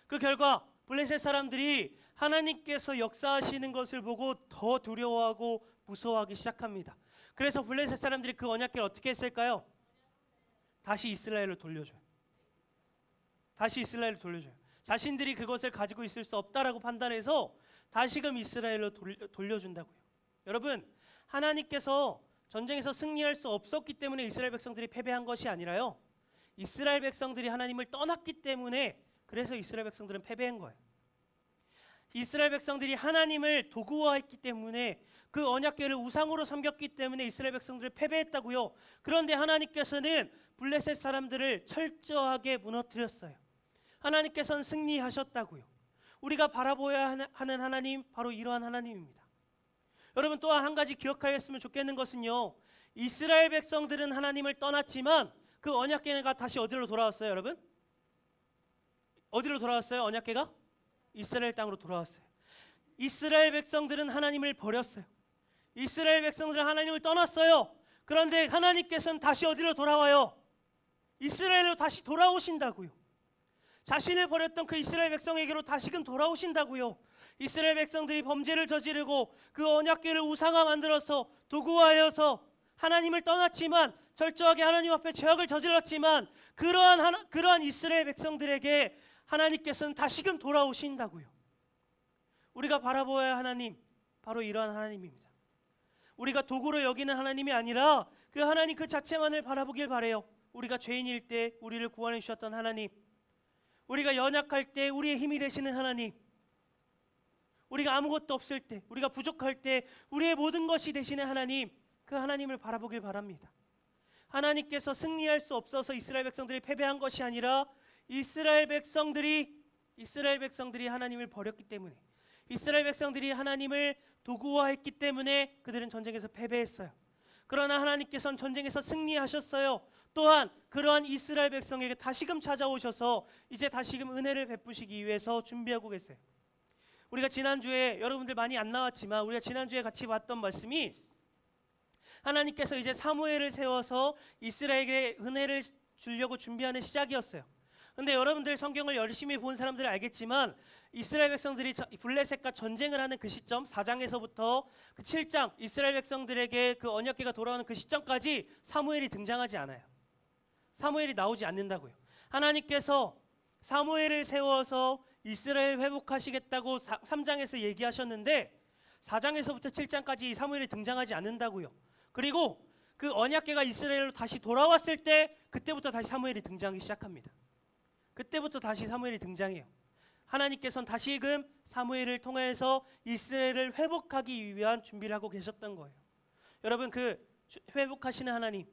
그 결과 블레셋 사람들이 하나님께서 역사하시는 것을 보고 더 두려워하고 무서워하기 시작합니다. 그래서 블레셋 사람들이 그 언약궤를 어떻게 했을까요? 다시 이스라엘로 돌려줘요. 다시 이스라엘로 돌려줘요. 자신들이 그것을 가지고 있을 수 없다라고 판단해서 다시금 이스라엘로 돌려준다고요. 여러분, 하나님께서 전쟁에서 승리할 수 없었기 때문에 이스라엘 백성들이 패배한 것이 아니라요, 이스라엘 백성들이 하나님을 떠났기 때문에 그래서 이스라엘 백성들은 패배한 거예요. 이스라엘 백성들이 하나님을 도구화했기 때문에 그 언약궤를 우상으로 섬겼기 때문에 이스라엘 백성들이 패배했다고요. 그런데 하나님께서는 블레셋 사람들을 철저하게 무너뜨렸어요. 하나님께서는 승리하셨다고요. 우리가 바라보아야 하는 하나님, 바로 이러한 하나님입니다. 여러분, 또한 한 가지 기억하였으면 좋겠는 것은요, 이스라엘 백성들은 하나님을 떠났지만 그 언약궤가 다시 어디로 돌아왔어요, 여러분? 어디로 돌아왔어요, 언약궤가? 이스라엘 땅으로 돌아왔어요. 이스라엘 백성들은 하나님을 버렸어요. 이스라엘 백성들은 하나님을 떠났어요. 그런데 하나님께서는 다시 어디로 돌아와요? 이스라엘로 다시 돌아오신다고요. 자신을 버렸던 그 이스라엘 백성에게로 다시금 돌아오신다고요. 이스라엘 백성들이 범죄를 저지르고 그 언약궤를 우상화 만들어서 도구화하여서 하나님을 떠났지만, 철저하게 하나님 앞에 죄악을 저질렀지만, 그러한 이스라엘 백성들에게 하나님께서는 다시금 돌아오신다고요. 우리가 바라보아야 할 하나님, 바로 이러한 하나님입니다. 우리가 도구로 여기는 하나님이 아니라 그 하나님 그 자체만을 바라보길 바래요. 우리가 죄인일 때 우리를 구원해 주셨던 하나님, 우리가 연약할 때 우리의 힘이 되시는 하나님, 우리가 아무것도 없을 때, 우리가 부족할 때 우리의 모든 것이 되시는 하나님, 그 하나님을 바라보길 바랍니다. 하나님께서 승리할 수 없어서 이스라엘 백성들이 패배한 것이 아니라 이스라엘 백성들이 하나님을 버렸기 때문에, 이스라엘 백성들이 하나님을 도구화했기 때문에 그들은 전쟁에서 패배했어요. 그러나 하나님께서는 전쟁에서 승리하셨어요. 또한 그러한 이스라엘 백성에게 다시금 찾아오셔서 이제 다시금 은혜를 베푸시기 위해서 준비하고 계세요. 우리가 지난주에, 여러분들 많이 안 나왔지만 우리가 지난주에 같이 봤던 말씀이, 하나님께서 이제 사무엘을 세워서 이스라엘에게 은혜를 주려고 준비하는 시작이었어요. 근데 여러분들 성경을 열심히 본 사람들은 알겠지만 이스라엘 백성들이 블레셋과 전쟁을 하는 그 시점, 4장에서부터 그 7장 이스라엘 백성들에게 그 언약궤가 돌아오는 그 시점까지 사무엘이 등장하지 않아요. 사무엘이 나오지 않는다고요. 하나님께서 사무엘을 세워서 이스라엘 회복하시겠다고 3장에서 얘기하셨는데 4장에서부터 7장까지 사무엘이 등장하지 않는다고요. 그리고 그 언약궤가 이스라엘로 다시 돌아왔을 때 그때부터 다시 사무엘이 등장하기 시작합니다. 그때부터 다시 사무엘이 등장해요. 하나님께서는 다시금 사무엘을 통해서 이스라엘을 회복하기 위한 준비를 하고 계셨던 거예요. 여러분, 그 회복하시는 하나님,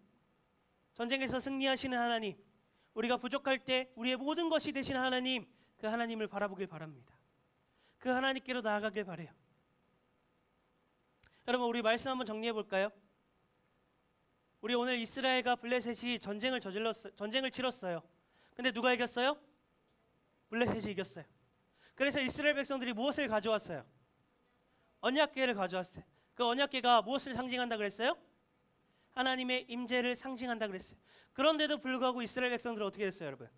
전쟁에서 승리하시는 하나님, 우리가 부족할 때 우리의 모든 것이 되신 하나님, 그 하나님을 바라보길 바랍니다. 그 하나님께로 나아가길 바래요. 여러분, 우리 말씀 한번 정리해 볼까요? 우리 오늘 이스라엘과 블레셋이 전쟁을 치렀어요. 근데 누가 이겼어요? 블레셋이 이겼어요. 그래서 이스라엘 백성들이 무엇을 가져왔어요? 언약궤를 가져왔어요. 그 언약궤가 무엇을 상징한다 그랬어요? 하나님의 임재를 상징한다 그랬어요. 그런데도 불구하고 이스라엘 백성들은 어떻게 됐어요, 여러분?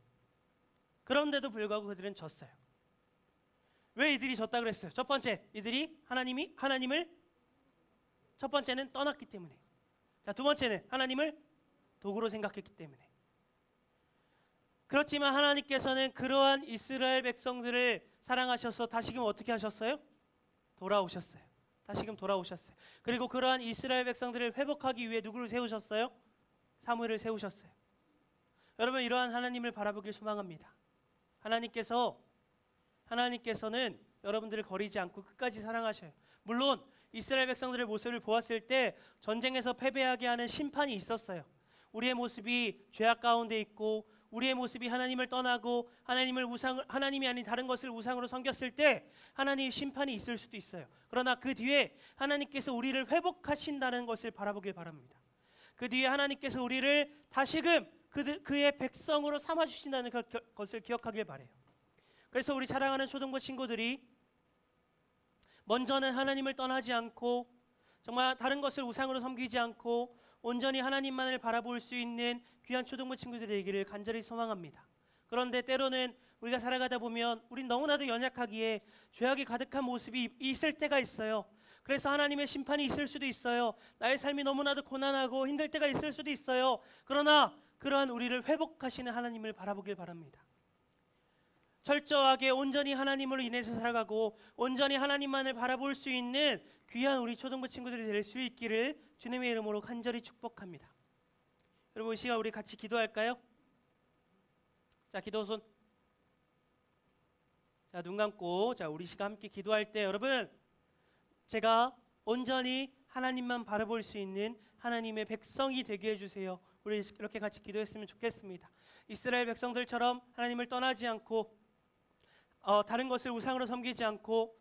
그런데도 불구하고 그들은 졌어요. 왜 이들이 졌다 그랬어요? 첫 번째, 이들이 하나님을 첫 번째는 떠났기 때문에. 자, 두 번째는 하나님을 도구로 생각했기 때문에. 그렇지만 하나님께서는 그러한 이스라엘 백성들을 사랑하셔서 다시금 어떻게 하셨어요? 돌아오셨어요. 다시금 돌아오셨어요. 그리고 그러한 이스라엘 백성들을 회복하기 위해 누구를 세우셨어요? 사무엘을 세우셨어요. 여러분, 이러한 하나님을 바라보길 소망합니다. 하나님께서는 여러분들을 버리지 않고 끝까지 사랑하셔요. 물론 이스라엘 백성들의 모습을 보았을 때 전쟁에서 패배하게 하는 심판이 있었어요. 우리의 모습이 죄악 가운데 있고 우리의 모습이 하나님을 떠나고 하나님이 아닌 다른 것을 우상으로 섬겼을 때 하나님 심판이 있을 수도 있어요. 그러나 그 뒤에 하나님께서 우리를 회복하신다는 것을 바라보길 바랍니다. 그 뒤에 하나님께서 우리를 다시금 그의 백성으로 삼아주신다는 것을 기억하길 바래요. 그래서 우리 사랑하는 초등부 친구들이 먼저는 하나님을 떠나지 않고 정말 다른 것을 우상으로 섬기지 않고 온전히 하나님만을 바라볼 수 있는 귀한 초등부 친구들이 되기를 간절히 소망합니다. 그런데 때로는 우리가 살아가다 보면 우린 너무나도 연약하기에 죄악이 가득한 모습이 있을 때가 있어요. 그래서 하나님의 심판이 있을 수도 있어요. 나의 삶이 너무나도 고난하고 힘들 때가 있을 수도 있어요. 그러나 그러한 우리를 회복하시는 하나님을 바라보길 바랍니다. 철저하게 온전히 하나님으로 인해서 살아가고 온전히 하나님만을 바라볼 수 있는 귀한 우리 초등부 친구들이 될 수 있기를 주님의 이름으로 간절히 축복합니다. 여러분, 이 시간 우리 같이 기도할까요? 자, 기도 손. 자, 눈 감고 우리 시간 함께 기도할 때 여러분, 제가 온전히 하나님만 바라볼 수 있는 하나님의 백성이 되게 해주세요. 우리 이렇게 같이 기도했으면 좋겠습니다. 이스라엘 백성들처럼 하나님을 떠나지 않고 다른 것을 우상으로 섬기지 않고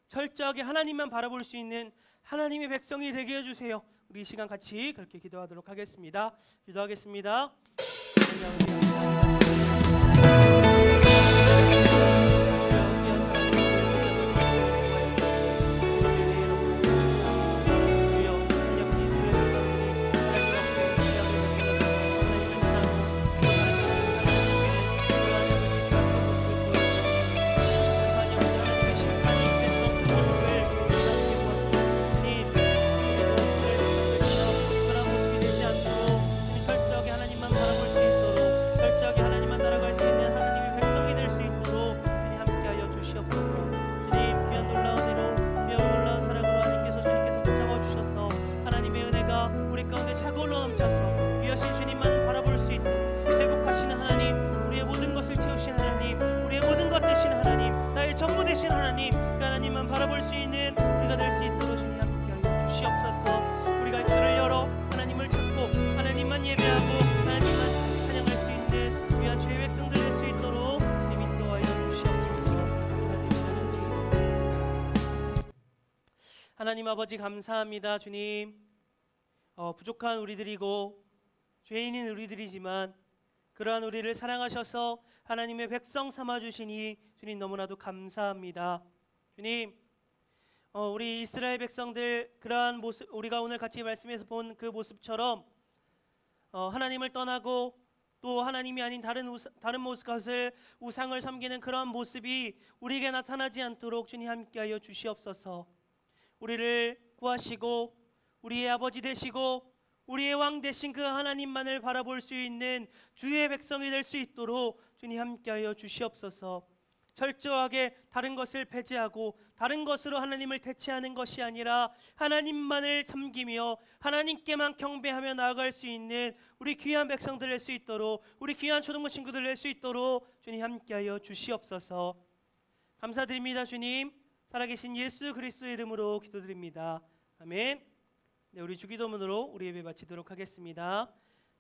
철저하게 하나님만 바라볼 수 있는 하나님의 백성이 되게 해주세요. 우리 이 시간 같이 그렇게 기도하도록 하겠습니다. 기도하겠습니다. 바라볼 수 있는 우리가 될 수 있도록 주님 함께하여 주시옵소서. 우리가 주를 열어 하나님을 찾고 하나님만 예배하고 하나님만 찬양할 수 있는 귀한 죄의 백성들 될 수 있도록 주님 인도하여 주시옵소서. 하나님 아버지 감사합니다. 주님, 부족한 우리들이고 죄인인 우리들이지만 그러한 우리를 사랑하셔서 하나님의 백성 삼아주시니 주님 너무나도 감사합니다. 주님, 우리 이스라엘 백성들 그러한 모습, 우리가 오늘 같이 말씀에서 본 그 모습처럼 하나님을 떠나고 또 하나님이 아닌 다른 것을 우상을 섬기는 그러한 모습이 우리에게 나타나지 않도록 주님 함께하여 주시옵소서. 우리를 구하시고 우리의 아버지 되시고 우리의 왕 되신 그 하나님만을 바라볼 수 있는 주의 백성이 될 수 있도록 주님 함께하여 주시옵소서. 철저하게 다른 것을 배제하고 다른 것으로 하나님을 대체하는 것이 아니라 하나님만을 섬기며 하나님께만 경배하며 나아갈 수 있는 우리 귀한 백성들 될 수 있도록, 우리 귀한 초등부 친구들 될 수 있도록 주님 함께하여 주시옵소서. 감사드립니다. 주님, 살아계신 예수 그리스도의 이름으로 기도드립니다. 아멘. 네, 우리 주기도문으로 우리 예배 마치도록 하겠습니다.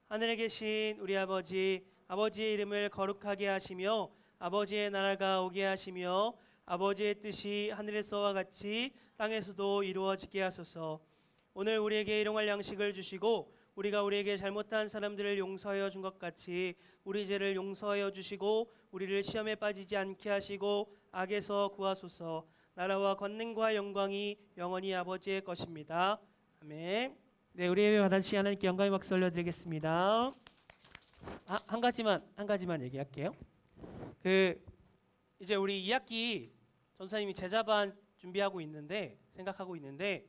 하늘에 계신 우리 아버지, 아버지의 이름을 거룩하게 하시며 아버지의 나라가 오게 하시며 아버지의 뜻이 하늘에서와 같이 땅에서도 이루어지게 하소서. 오늘 우리에게 일용할 양식을 주시고 우리가 우리에게 잘못한 사람들을 용서하여 준 것 같이 우리 죄를 용서하여 주시고 우리를 시험에 빠지지 않게 하시고 악에서 구하소서. 나라와 권능과 영광이 영원히 아버지의 것입니다. 아멘. 네, 우리 예배 받으시 하나님께 영광의 박수 올려드리겠습니다. 한 가지만 얘기할게요. 이제 우리 2학기 전사님이 제자반 준비하고 있는데 생각하고 있는데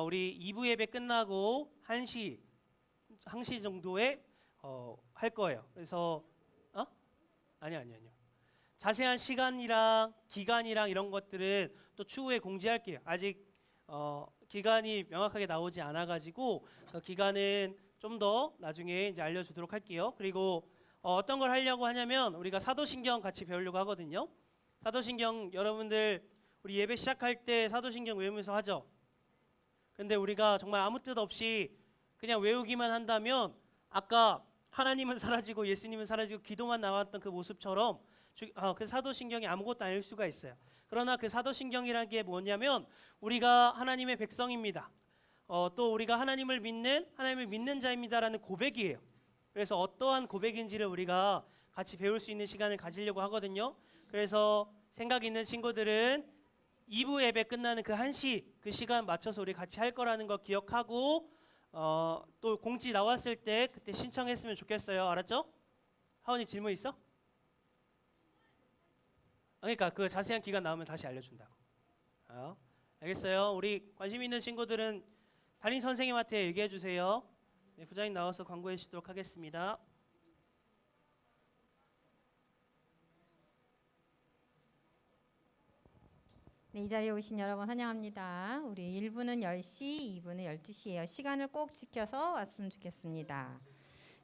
우리 2부 예배 끝나고 1시 정도에 할 거예요. 그래서 아니요. 자세한 시간이랑 기간이랑 이런 것들은 또 추후에 공지할게요. 아직 기간이 명확하게 나오지 않아 가지고 그 기간은 좀 더 나중에 이제 알려주도록 할게요. 그리고 어떤 걸 하려고 하냐면 우리가 사도신경 같이 배우려고 하거든요. 사도신경 여러분들 우리 예배 시작할 때 사도신경 외우면서 하죠. 근데 우리가 정말 아무 뜻 없이 그냥 외우기만 한다면 아까 하나님은 사라지고 예수님은 사라지고 기도만 나왔던 그 모습처럼 그 사도신경이 아무것도 아닐 수가 있어요. 그러나 그 사도신경이라는 게 뭐냐면 우리가 하나님의 백성입니다. 또 우리가 하나님을 믿는 자입니다라는 고백이에요. 그래서 어떠한 고백인지를 우리가 같이 배울 수 있는 시간을 가지려고 하거든요. 그래서 생각 있는 친구들은 2부 예배 끝나는 그 1시 그 시간 맞춰서 우리 같이 할 거라는 거 기억하고 또 공지 나왔을 때 그때 신청했으면 좋겠어요. 알았죠? 하원이 질문 있어? 그러니까 그 자세한 기간 나오면 다시 알려준다고. 알겠어요? 우리 관심 있는 친구들은 담임 선생님한테 얘기해 주세요. 네, 부장님 나와서 광고해 주시도록 하겠습니다. 네, 이 자리에 오신 여러분 환영합니다. 우리 1부는 10시, 2부는 12시예요. 시간을 꼭 지켜서 왔으면 좋겠습니다.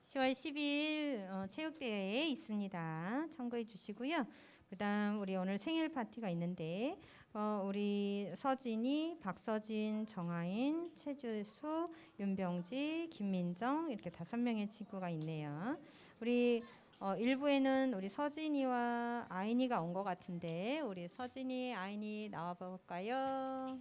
10월 10일 체육대회에 있습니다. 참고해 주시고요. 그다음 우리 오늘 생일 파티가 있는데 우리 서진이, 박서진, 정하인, 최주수, 윤병지, 김민정 이렇게 5명의 친구가 있네요. 우리 1부에는 우리 서진이와 아인이가 온 것 같은데 우리 서진이, 아인이 나와 볼까요?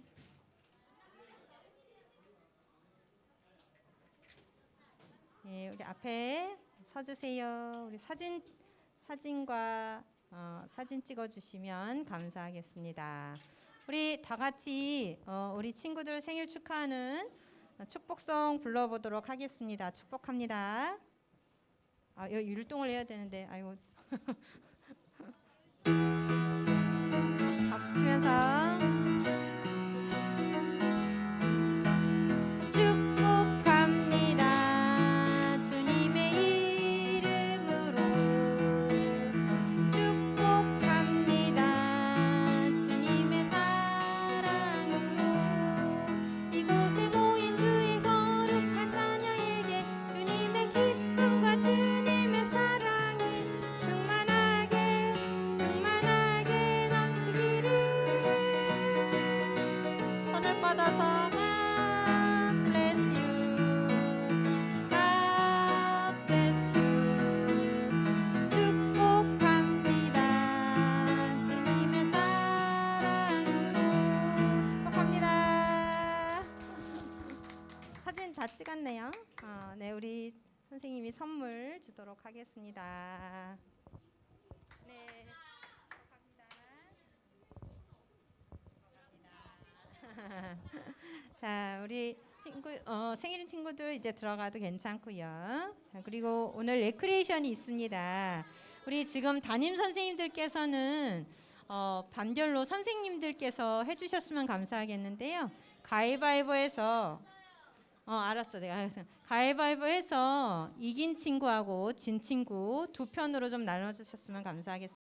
네, 우리 앞에 서주세요. 우리 사진과 사진 찍어주시면 감사하겠습니다. 우리 다 같이 우리 친구들 생일 축하하는 축복송 불러보도록 하겠습니다. 축복합니다. 여기 율동을 해야 되는데 아이고 박수 치면서 축복합니다. 주님의 이름으로 축복합니다. 주님의 사랑으로 이곳에 모인 주의 거룩한 자녀에게 주님의 기쁨과 주님의 사랑이 충만하게 넘치기를. 손을 뻗어서 God bless you, God bless you. 축복합니다. 주님의 사랑으로 축복합니다. 사진 다 찍었네요. 네, 우리 선생님이 선물 주도록 하겠습니다. 네, 축복합니다. 자, 우리 생일인 친구들 이제 들어가도 괜찮고요. 그리고 오늘 레크리에이션이 있습니다. 우리 지금 담임 선생님들께서는 반별로 선생님들께서 해주셨으면 감사하겠는데요. 가위바위보해서 알았어, 내가 알았어. 가위바위보해서 이긴 친구하고 진 친구 두 편으로 좀 나눠주셨으면 감사하겠습니다.